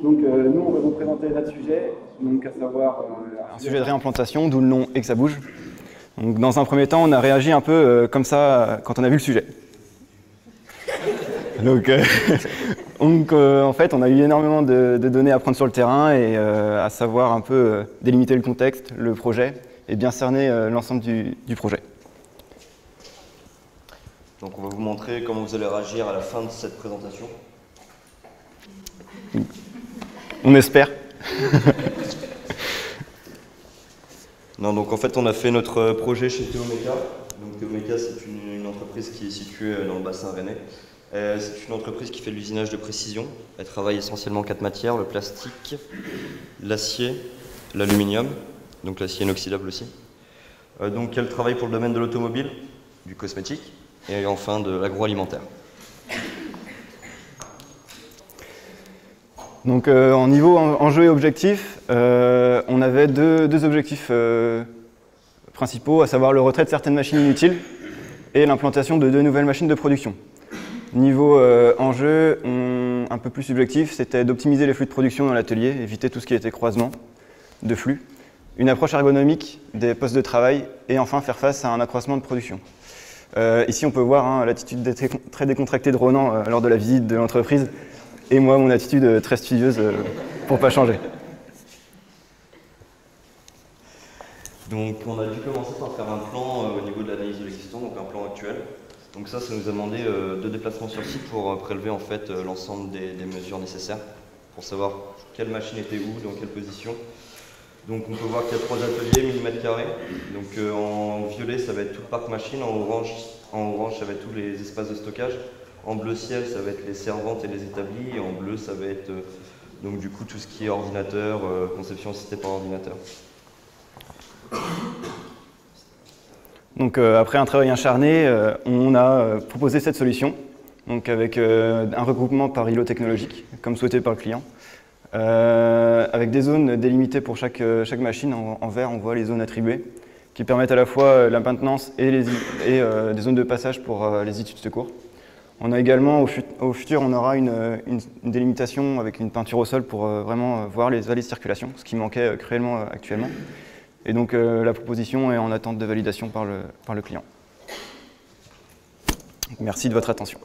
Donc nous, on va vous présenter notre sujet, donc à savoir... un sujet de réimplantation, d'où le nom Et que ça bouge. Donc, dans un premier temps, on a réagi un peu comme ça quand on a vu le sujet. Donc, en fait, on a eu énormément de données à prendre sur le terrain et à savoir un peu délimiter le contexte, le projet, et bien cerner l'ensemble du projet. Donc on va vous montrer comment vous allez réagir à la fin de cette présentation. On espère. Non, donc en fait on a fait notre projet chez Théoméca. Donc Théoméca, c'est une entreprise qui est située dans le bassin rennais. C'est une entreprise qui fait de l'usinage de précision. Elle travaille essentiellement 4 matières, le plastique, l'acier, l'aluminium, donc l'acier inoxydable aussi. Donc elle travaille pour le domaine de l'automobile, du cosmétique et enfin de l'agroalimentaire. Donc en niveau enjeux et objectifs, on avait deux objectifs principaux, à savoir le retrait de certaines machines inutiles et l'implantation de 2 nouvelles machines de production. Niveau enjeu, un peu plus subjectif, c'était d'optimiser les flux de production dans l'atelier, éviter tout ce qui était croisement de flux, une approche ergonomique des postes de travail et enfin faire face à un accroissement de production. Ici on peut voir l'attitude très décontractée de Ronan lors de la visite de l'entreprise et moi mon attitude très studieuse pour ne pas changer. Donc on a dû commencer par faire un plan au niveau de l'analyse de l'existant, donc un plan actuel. Donc ça nous a demandé 2 déplacements sur site pour prélever en fait l'ensemble des mesures nécessaires pour savoir quelle machine était où, dans quelle position. Donc on peut voir qu'il y a 3 ateliers, 1000 m². Donc en violet ça va être tout le parc machine, en orange ça va être tous les espaces de stockage, en bleu ciel ça va être les servantes et les établis, et en bleu ça va être donc du coup tout ce qui est ordinateur, conception assistée par ordinateur. Donc après un travail acharné, on a proposé cette solution, donc avec un regroupement par îlot technologique, comme souhaité par le client, avec des zones délimitées pour chaque machine. En vert, on voit les zones attribuées, qui permettent à la fois la maintenance et des zones de passage pour les issues de secours. On a également, au futur, on aura une délimitation avec une peinture au sol pour vraiment voir les allées de circulation, ce qui manquait cruellement actuellement. Et donc la proposition est en attente de validation par le client. Merci de votre attention.